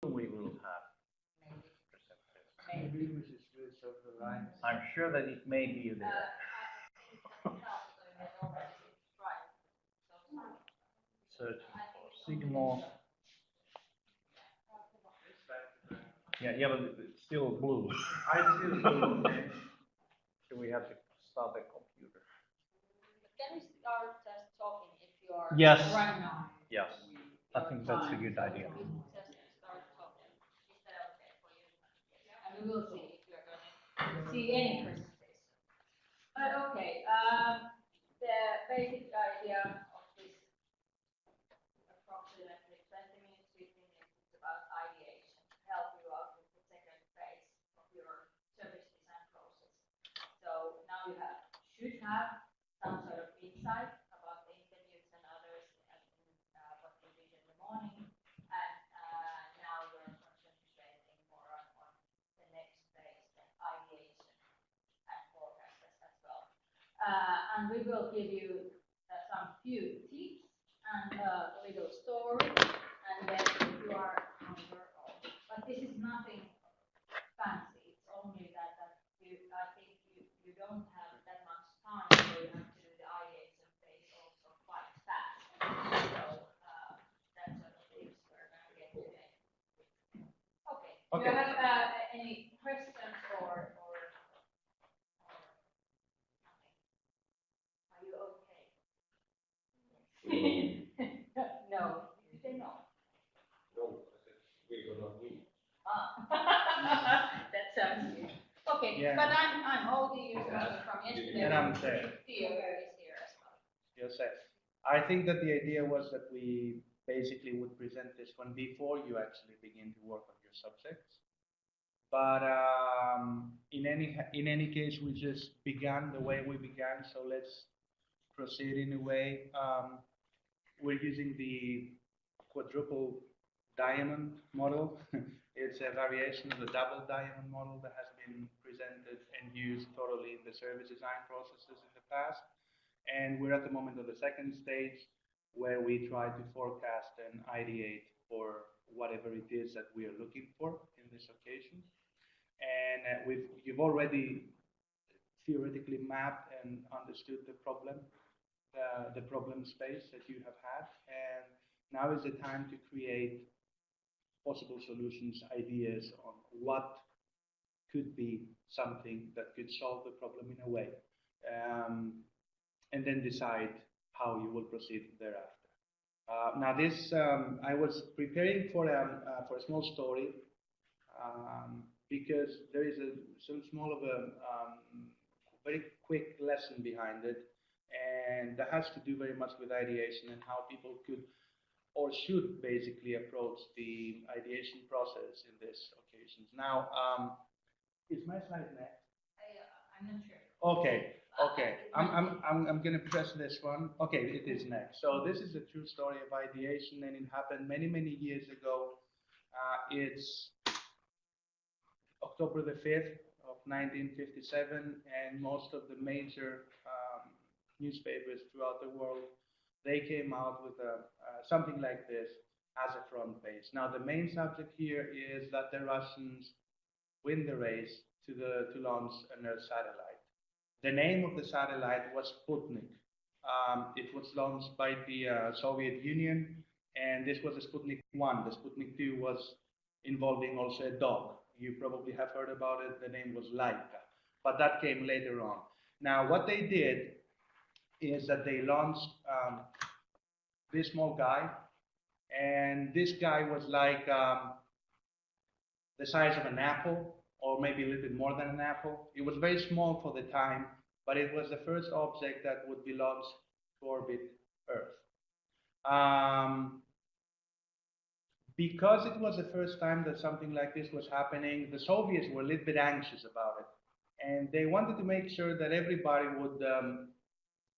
we will have. Maybe we should switch off the lines. I'm sure that it may be there. Searching for signal. Yeah, but it's still blue. I still blue. So we have to start the computer. Can we start just talking if you are Yes. right now? Yes, I think that's a good idea. Just start talking. Is that okay for you? And we will see if you're going to see any presentation. Okay, the basic idea of this approximately 20-minute, 15 minutes is about ideation, help you out with the second phase of your service design process. So now you should have some sort of insight about the interviews and others and what you did in the morning. And now you're concentrating more on the next phase, the ideation and forecasters as well. And we will give you some few tips and a little story, and then you are on your own. But this is nothing fancy. It's only that I think you don't have that much time, so you have to do the ideation phase also quite fast. So that's sort of things we're going to get today. Okay. Do you have any questions or nothing? Are you okay? No. You say no. No, I said we're gonna win. That sounds good. Okay, Yeah. but I'm Outi, you're from yesterday. And I'm Theo. Theo is here as well. Yes, I think that the idea was that we basically would present this one before you actually begin to work on your subjects. But in any case, we just began the way we began, so let's proceed in a way. We're using the quadruple diamond model. It's a variation of the double diamond model that has been presented and used thoroughly in the service design processes in the past. And we're at the moment of the second stage where we try to forecast and ideate for whatever it is that we are looking for in this occasion. And you've already theoretically mapped and understood the problem space that you have had, and now is the time to create possible solutions, ideas on what could be something that could solve the problem in a way, and then decide how you will proceed thereafter. Now this, I was preparing for a small story, because there is some small of a very quick lesson behind it, and that has to do very much with ideation and how people could or should basically approach the ideation process in these occasions. Now, is my slide next? I'm not sure. Okay. I'm going to press this one. Okay, it is next. So this is a true story of ideation, and it happened many years ago. It's October the 5th of 1957, and most of the major newspapers throughout the world, they came out with something like this as a front page. Now the main subject here is that the Russians win the race to launch an Earth satellite. The name of the satellite was Sputnik. It was launched by the Soviet Union, and this was the Sputnik 1. The Sputnik 2 was involving also a dog. You probably have heard about it. The name was Laika, but that came later on. Now, what they did is that they launched this small guy, and this guy was like the size of an apple, or maybe a little bit more than an apple. It was very small for the time, but it was the first object that would be launched to orbit Earth. Because it was the first time that something like this was happening, the Soviets were a little bit anxious about it. And they wanted to make sure that everybody would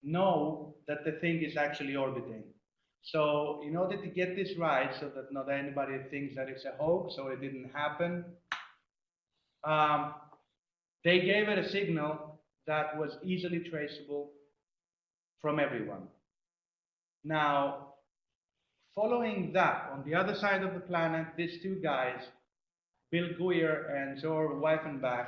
know that the thing is actually orbiting. So in order to get this right, so that not anybody thinks that it's a hoax or it didn't happen, they gave it a signal that was easily traceable from everyone. Now, Following that, on the other side of the planet, these two guys, Bill Guyer and George Weifenbach,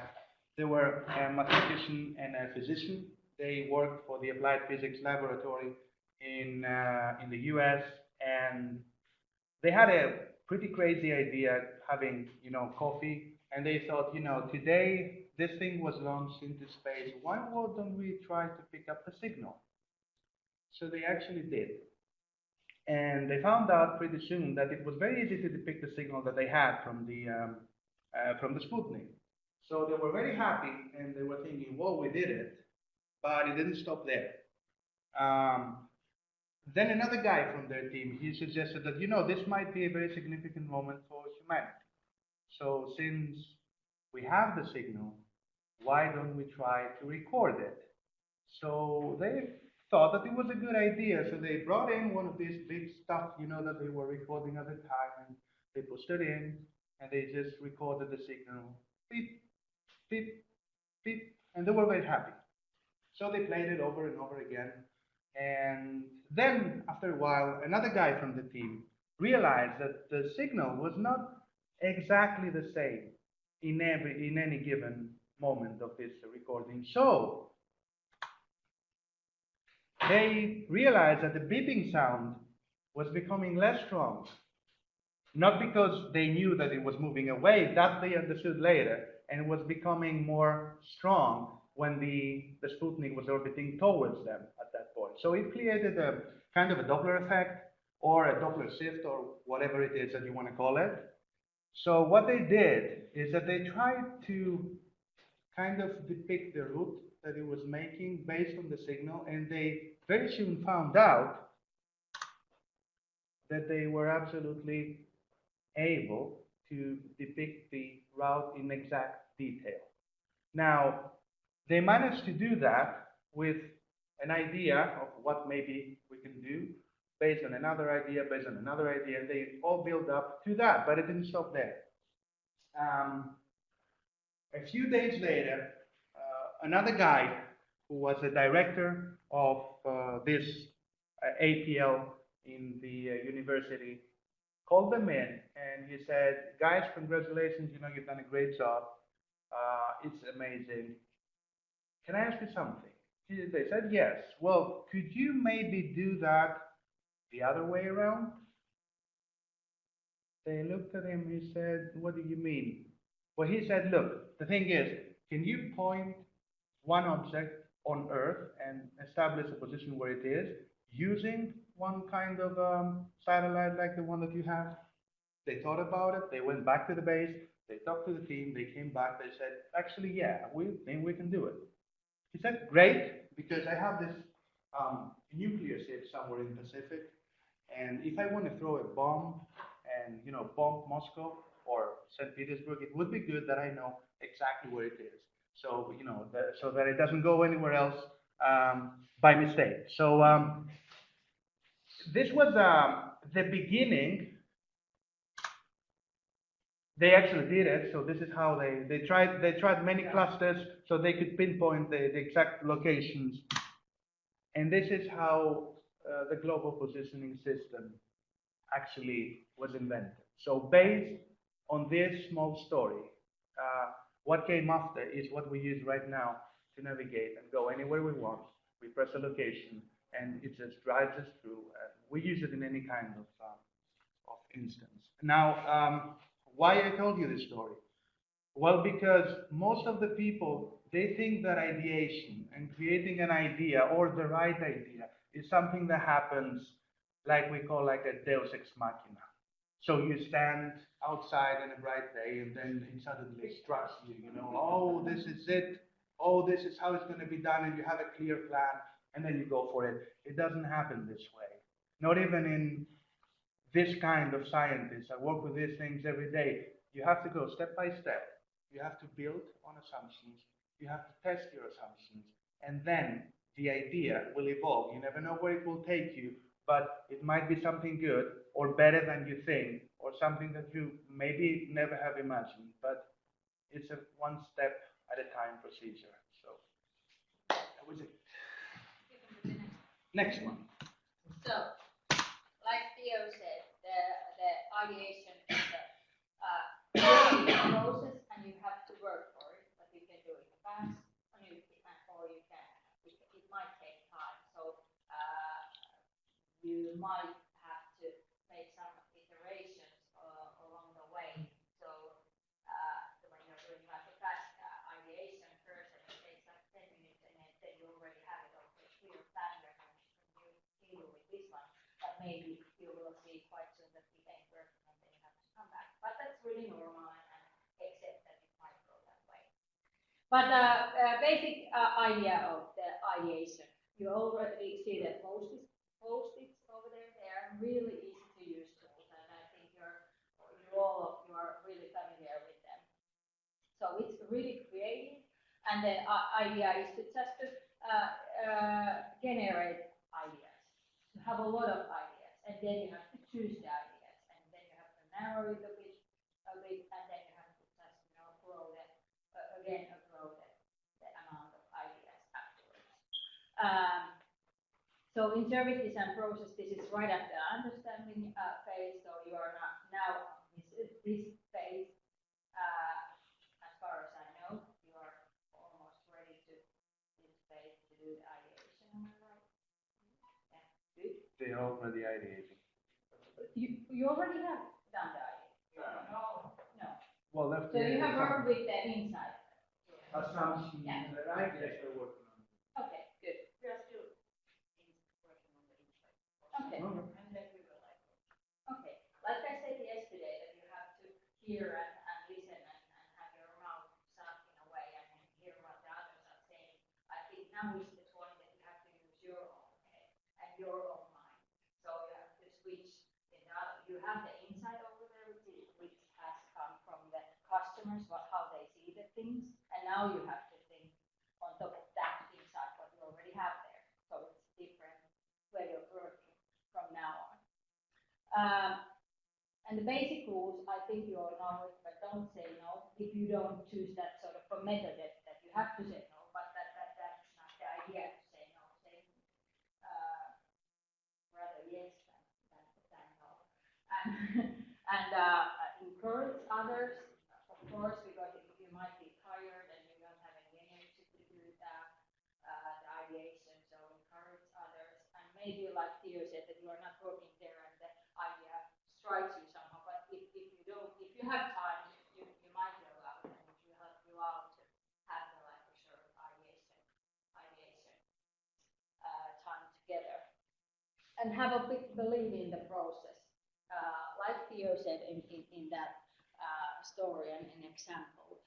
they were a mathematician and a physician. They worked for the Applied Physics Laboratory in the US, and they had a pretty crazy idea having, coffee, and they thought, today this thing was launched into space. Why don't we try to pick up the signal? So they actually did. And they found out pretty soon that it was very easy to depict the signal that they had from the Sputnik. So they were very happy, and they were thinking, "Whoa, we did it!" But it didn't stop there. Then another guy from their team, he suggested that this might be a very significant moment for humanity. So since we have the signal, why don't we try to record it? So they thought that it was a good idea. So they brought in one of these big stuff, that they were recording at the time, and they pushed it in, and they just recorded the signal, beep, beep, beep, and they were very happy. So they played it over and over again. And then after a while, another guy from the team realized that the signal was not exactly the same in any given moment of this recording. So they realized that the beeping sound was becoming less strong. Not because they knew that it was moving away, that they understood later, and it was becoming more strong when the Sputnik was orbiting towards them at that point. So it created a kind of a Doppler effect, or a Doppler shift, or whatever it is that you want to call it. So what they did is that they tried to kind of depict the route that it was making based on the signal, and they very soon found out that they were absolutely able to depict the route in exact detail. Now, they managed to do that with an idea of what maybe we can do, based on another idea, and they all build up to that, but it didn't stop there. A few days later, another guy who was a director of this APL in the university called them in, and he said, "Guys, congratulations, you've done a great job. It's amazing. Can I ask you something?" They said, "Yes." "Well, could you maybe do that the other way around?" They looked at him, he said, "What do you mean?" Well, he said, "Look, the thing is, can you point one object on Earth and establish a position where it is using one kind of satellite like the one that you have?" They thought about it, they went back to the base, they talked to the team, they came back, they said, "Actually, yeah, we think we can do it." He said, "Great, because I have this nuclear ship somewhere in the Pacific, and if I want to throw a bomb and bomb Moscow or St. Petersburg, it would be good that I know exactly where it is. So so that it doesn't go anywhere else by mistake." So this was the beginning. They actually did it. So this is how they tried many clusters so they could pinpoint the exact locations. And this is how the global positioning system actually was invented. So based on this small story, what came after is what we use right now to navigate and go anywhere we want. We press a location, and it just drives us through. We use it in any kind of instance. Now, why I told you this story? Well, because most of the people, they think that ideation and creating an idea or the right idea is something that happens like we call like a deus ex machina. So you stand outside on a bright day and then it suddenly strikes you, "Oh, this is it. Oh, this is how it's going to be done," and you have a clear plan and then you go for it. It doesn't happen this way. Not even in this kind of scientists. I work with these things every day. You have to go step by step. You have to build on assumptions. You have to test your assumptions. And then the idea will evolve. You never know where it will take you, but it might be something good or better than you think, or something that you maybe never have imagined. But it's a one step at a time procedure. So that was it. Next one. So, like Theo said, ideation is a creative process, and you have to work for it, but you can do it fast, or you can, it might take time. So you might have to make some iterations along the way. So when you're doing like a fast ideation first, and it takes like 10 minutes, and then you already have it over a clear standard when you deal with this one. But maybe you will see quite soon that it ain't working, and then you have to come back. But that's really normal, and accept that it might go that way. But basic idea of the ideation, you already see the post-its over there. They are really easy to use tools, and I think you are really familiar with them. So it's really creative, and the idea is to just generate ideas, to have a lot of ideas, and then you have to choose the ideas, and then you have to narrow it a bit, and then you have to just grow the amount of ideas afterwards. So in service design process, this is right after the understanding phase. So you are now on this phase. As far as I know, you are almost ready to this phase to do the ideation. Am I right? Yeah, good. They're already ideating. You already have done the ideation. No. Well, that's So you have worked with the inside. assumptions Yeah. and ideas we're working on. Okay, good. We are still working on the inside. Okay. And then we will like. Okay. Like I said yesterday, that you have to hear and listen and have your mouth shut in a way and hear what the others are saying. I think now is the point that you have to use your own head and your own mind. So you have to switch in the other. You have the inside over there, which has come from the customers, how they see the things, and now you have to think on top of that inside what you already have there. So it's a different way of working from now on. And the basic rules, I think you all know it, but don't say no if you don't choose that sort of a method that you have to say no, but that's not the idea to say no. Say rather yes than no. And encourage others, of course, because you might be tired and you don't have any energy to do the ideation, so encourage others. And maybe like Theo said, that you are not working there and the idea strikes you somehow, but if you have time, you might go out and it will help you out to have the like a sort of ideation time together. And have a big belief in the process. Like Theo said in that story and an example,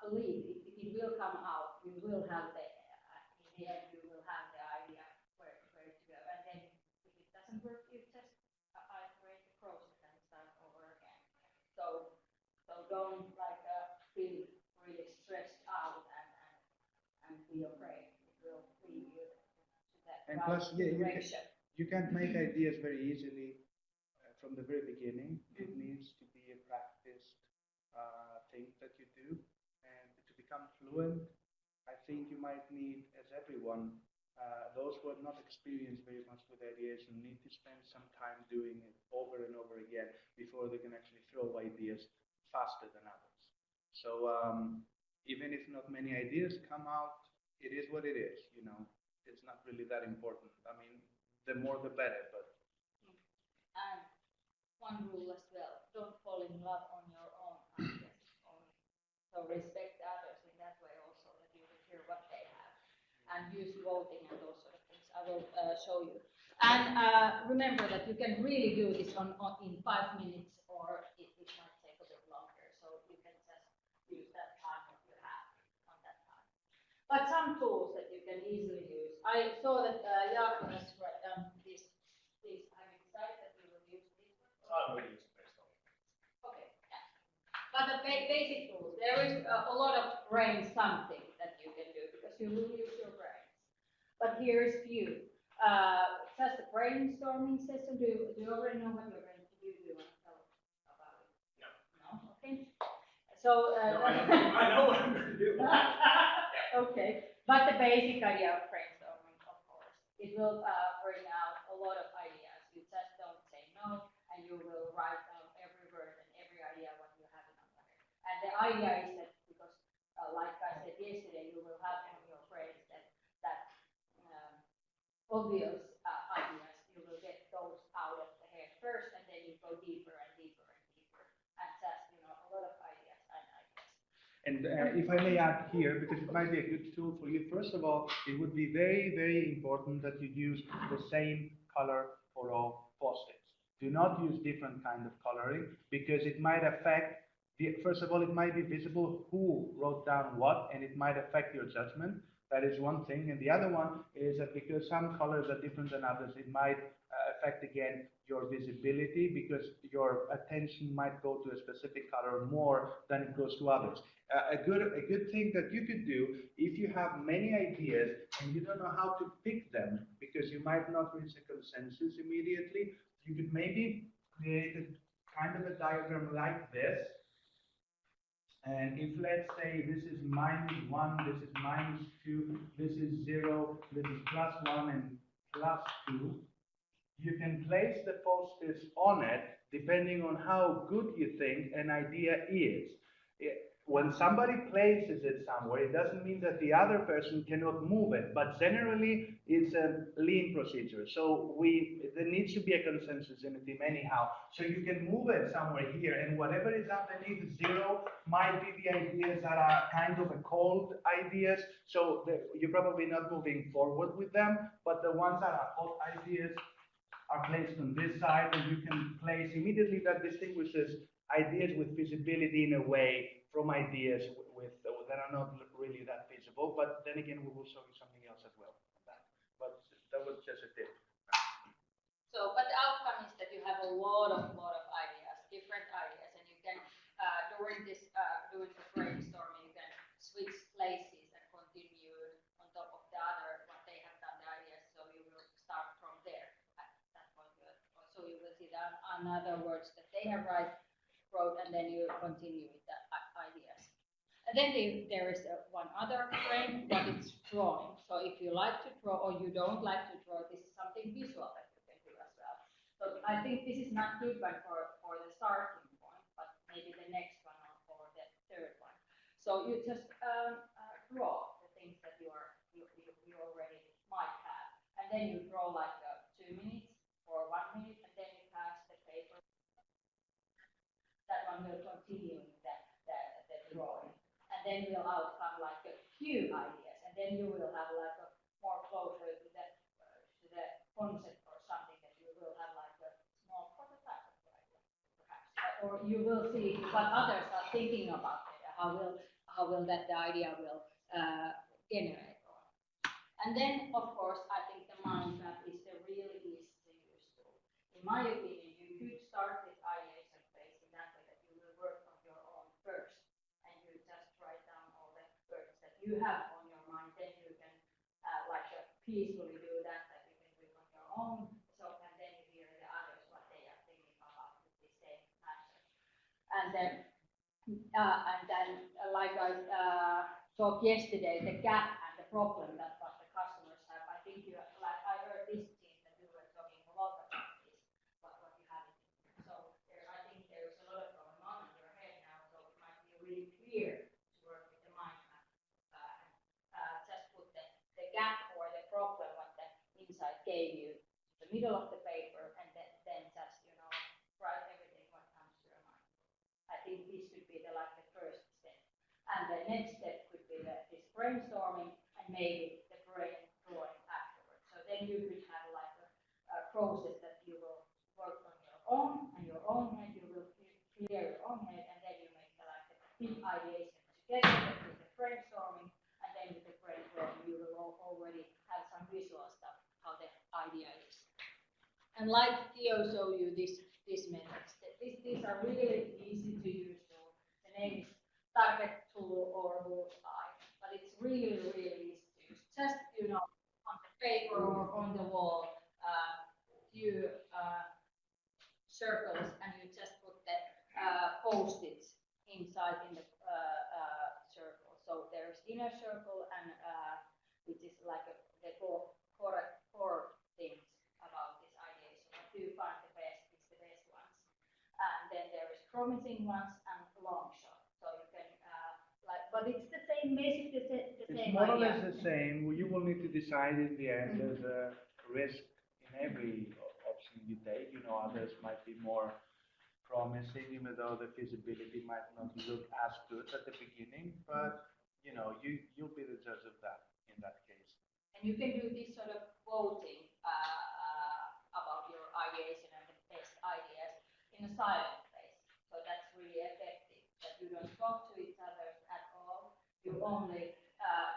believe it will come out. You will have in the end, you will have the idea where to go. And then if it doesn't work, you just iterate the process and start over again. So don't like feel really stressed out and be afraid. It will lead you to that And right plus, direction. you can't make ideas very easily from the very beginning. It needs to be a practiced thing that you do. And to become fluent, I think you might need, as everyone, those who are not experienced very much with ideation need to spend some time doing it over and over again before they can actually throw ideas faster than others. So even if not many ideas come out, it is what it is, It's not really that important. I mean, the more the better, but. And one rule as well, don't fall in love on your own ideas only. So respect others in that way also, that you will hear what they have. And use voting and those sort of things. I will show you. And remember that you can really do this in 5 minutes, or it might take a bit longer. So you can just use that time that you have on that time. But some tools that you can easily use. I saw that Jaakko has this. I'm excited that you will use this one. I will use brainstorming. Okay, yeah. But the basic tools, there is a lot of brain something that you can do because you will use your brains. But here's few. Just a brainstorming session. Do you already know what you're going to do? Do you want to tell about it? No. No? Okay. So No, I know what I'm going to do. Okay. But the basic idea of brainstorming, of course, it will bring out a lot of ideas. You just don't say no, and you will write down every the idea is that because, like I said yesterday, you will have on your brains that obvious ideas. You will get those out of the head first, and then you go deeper and deeper and deeper, and just a lot of ideas and ideas. And if I may add here, because it might be a good tool for you, first of all, it would be very, very important that you use the same color for all post-its. Do not use different kind of coloring, because it might affect, first of all, it might be visible who wrote down what, and it might affect your judgment. That is one thing. And the other one is that because some colors are different than others, it might affect again your visibility, because your attention might go to a specific color more than it goes to others. A good thing that you could do, if you have many ideas and you don't know how to pick them because you might not reach a consensus immediately, you could maybe create a kind of a diagram like this. And if, let's say, this is -1, this is -2, this is 0, this is +1 and +2, you can place the post-its on it depending on how good you think an idea is. When somebody places it somewhere, it doesn't mean that the other person cannot move it, but generally it's a lean procedure. So there needs to be a consensus in the team anyhow. So you can move it somewhere here, and whatever is underneath 0 might be the ideas that are kind of a cold ideas. So you're probably not moving forward with them, but the ones that are hot ideas are placed on this side, and you can place immediately that distinguishes ideas with visibility in a way from ideas that are not really that visible. But then again, we will show you something else as well on that. But that was just a tip. So, but the outcome is that you have a lot of ideas, different ideas, and you can during the brainstorming, you can switch places and continue on top of the other what they have done the ideas. So you will start from there at that point. So you will see that in other words that they have wrote, and then you continue with the ideas. And then there is one other frame, but it's drawing. So if you like to draw or you don't like to draw, this is something visual that you can do as well. So I think this is not good one for the starting point, but maybe the next one or the third one. So you just draw the things that you already might have, and then you draw like 2 minutes or 1 minute, and then you pass the paper. That one will continue the drawing, and then will outcome like a few ideas, and then you will have like a more closer to the concept or something, that you will have like a small prototype of the idea, perhaps, or you will see what others are thinking about it. How will that the idea will generate on. And then, of course, I think the mind map is the really easy to use tool. In my opinion, you could start this ideation phase in that way that you will work on your own first, and you just write down all the words that you have on your mind. Then you can peacefully do that you can do on your own. So, and then you hear the others what they are thinking about with the same answer. And then like I talked yesterday, the gap and the problem that what the customers have. I think I heard this team that we were talking a lot about this, what you have. So I think there's a lot going on in your head now, so it might be really clear to work with the mind map. Just put the gap or the problem what the insight gave you in the middle of the paper, and then just write everything what comes to your mind. I think this should be the first step, and the next step could be this brainstorming, and maybe the brain drawing afterwards. So then you could have like a process that you will work on your own head. You will clear your own head, and then you make the big ideation together with the brainstorming, and then with the brain drawing you will already have some visual stuff how the idea is. And like Theo showed you this methods. These are really easy to use. The name is Target Tool or Bullseye, but it's really, really easy to use. Just on the paper or on the wall, few circles, and you just put the post-its inside in the circle. So there's inner circle, and which is like the core things about this ideation. What do you find the best ones? And then there is promising ones and long shot. So you But it's the same, basically the It's same more or idea. less the same. You will need to decide in the end. There's a risk in every option you take. You know, others might be more promising, even though the feasibility might not look as good at the beginning. But you know, you'll be the judge of that in that case. And you can do this sort of voting about your ideation and the best ideas in a silent place. So that's really effective. That you don't talk to each other at all. You only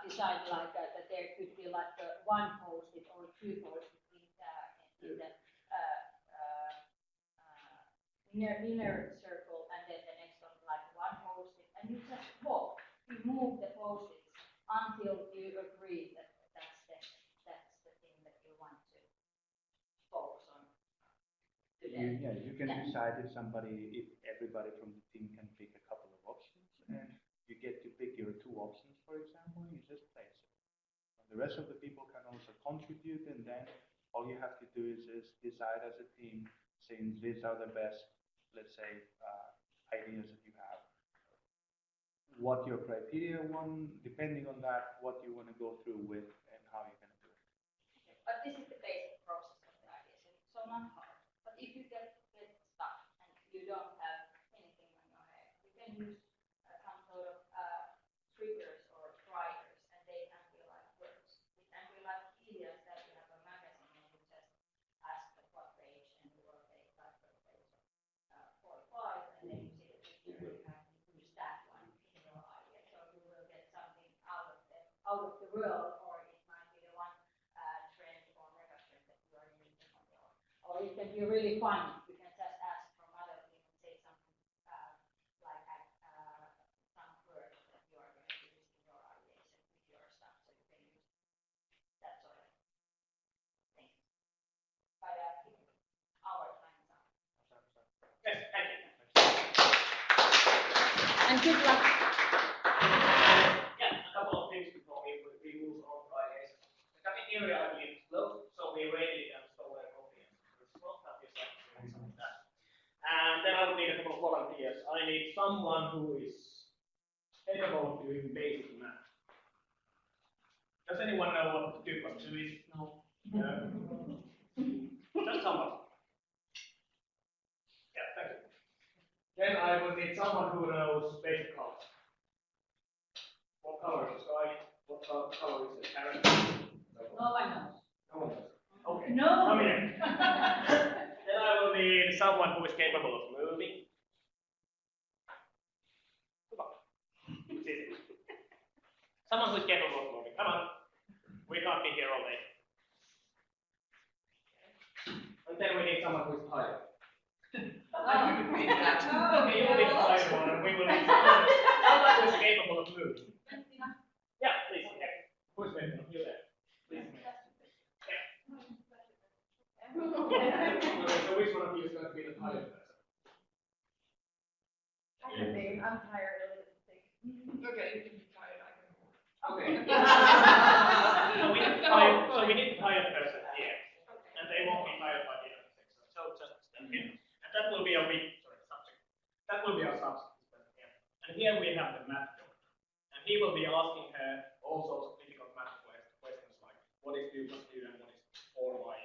decide like that there could be like one post-it or two post-it in the inner circle, and then the next one like one post-it, and you just walk. You move the post-its until you agree that that's the thing that you want to focus on today. You can decide if everybody from the team can pick a couple of options, and you get to pick your two options, for example, and you just place it. And the rest of the people can also contribute, and then all you have to do is just decide as a team, since these are the best, let's say, ideas that you have, what your criteria depending on that, what you want to go through with and how you're going to do it. Okay. But this is the basic process of the ideation, so not hard. But if you get stuck and you don't have anything on your head, you can use some sort of triggers or triggers, and they can be like words. It can be like ideas that you have a magazine and you just ask what page, and you will take like page 4 or 5, and then you see the picture and you have to use that one in your idea. So you will get something out of the world, or it might be the one trend or mega trend that you are using on your, or it can be really funny. You can just ask from other people and say something like some words that you are going to use in your ideation with your stuff, so you can use that sort of thing. But our time is up. Yes, thank you. And good luck. Yeah, a couple of things before we move on to ideation. The cafeteria, I believe, is closed, so we ready and store our coffee and well, that is something like that. And then I would need a couple of volunteers. I need someone who is capable of doing basic math. Does anyone know what 2 plus 2 is? No. Just someone. Yeah, thank you. Then I will need someone who knows basic colors. What color is the sky? What color is the carrot? No one knows. No one knows. Okay. No. Come here. Then I will need someone who is capable of moving. Come on. It's easy. Someone who is capable of moving. Come on. We can't be here all day. And then we need someone who is tired. Okay, Okay, you will be the tired one, and we will need someone who is capable of moving. Yeah, please. Yeah. Who's ready? You there. Please. Okay, so which one of you is going to be the tired person? I'm tired of it. Okay, you can be tired, I can move. Okay. So we need a tired person here, and they won't be tired by the end of the section. So just stand here, and that will be our subject. That will be our subject. Yeah. And here we have the math doctor, and he will be asking her all sorts of difficult math questions like what is 2 plus 2 and what is 4 by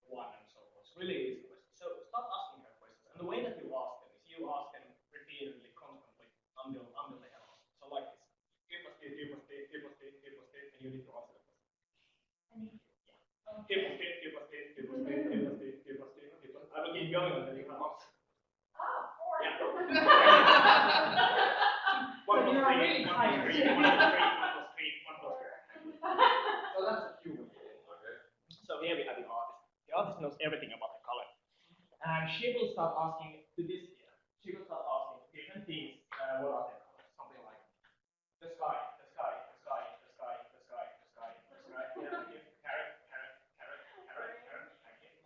1 and so forth. It's really easy questions. So start asking her questions, and the way that you ask them is you ask them repeatedly, constantly until they have answers. So like this. 2 plus 2, 2 plus 2, 2 plus 2, 2 plus 2, and you need to answer the question. 2 plus 2, 2 plus 2, 2 plus 2, 2 plus 2, 2 plus 2, 2 plus 2. I will keep going until you have answers. Yeah. 1 plus 3, 1 plus 3, 1 plus 3, 1 plus 3, 1 plus 3. So that's a human. Okay. So here we have the artist. The artist knows everything about the color. And she will start asking to this here. She will start asking different things. What are their colors? Something like the sky, the sky, the sky, the sky, the sky, the sky, the sky. Yeah, thank you. Carrot, carrot, carrot, carrot, carrot. Thank you.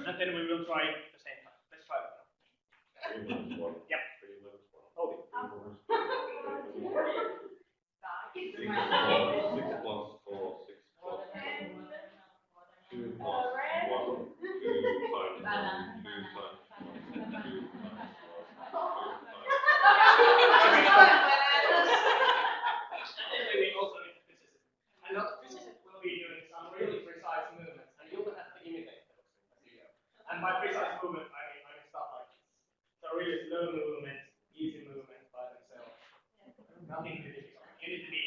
And then we will try the same time. Let's try it now. 3 minus 1. Yep. 3 minus 1. Hold it. 6 plus 4, 6 plus 4. 2 plus 1, 2 times 1, 2 times 1, 2 times 1, 2 times 1. nothing too difficult. You need to be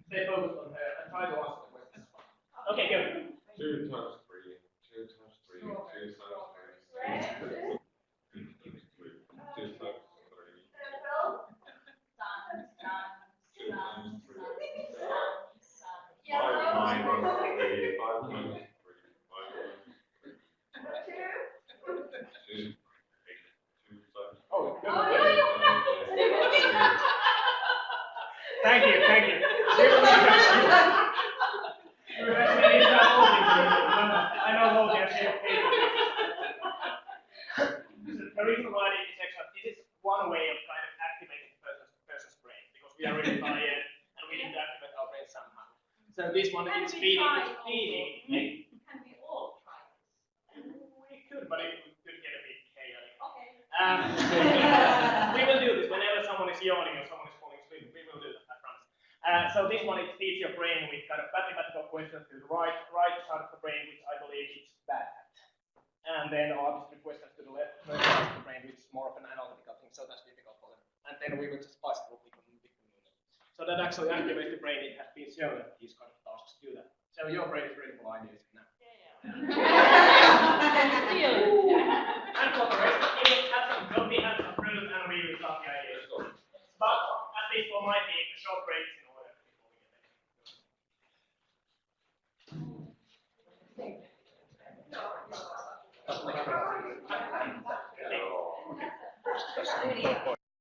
stay focused on her and try to answer the questions. Okay, go. 2 times 3, 2 times 3, 2 times 3. 2 times 3. Oh, thank you. I know Outi has here. The reason why this is extra, this is one way of kind of activating the person's brain, because we are really tired and we need to activate our brain somehow. So this one is feeding. Can we all try this? We could, but it could get a bit chaotic. Okay. We will do this whenever someone is yawning or someone is falling asleep. We will do that, I promise. So this one, it feeds your brain with kind of mathematical questions to the right side of the brain, which I believe it's bad at. And then obviously questions to the left side of the brain, which is more of an analytical thing, so that's difficult for them. And then we will just spice it up with Kinnunen. So that actually activates the brain. It has been shown that these kind of tasks do that. So your brain is ready for ideas now. And for the rest, don't be hands on fruit and we will start the ideas. But at least for my team, a short break is in order before we get there.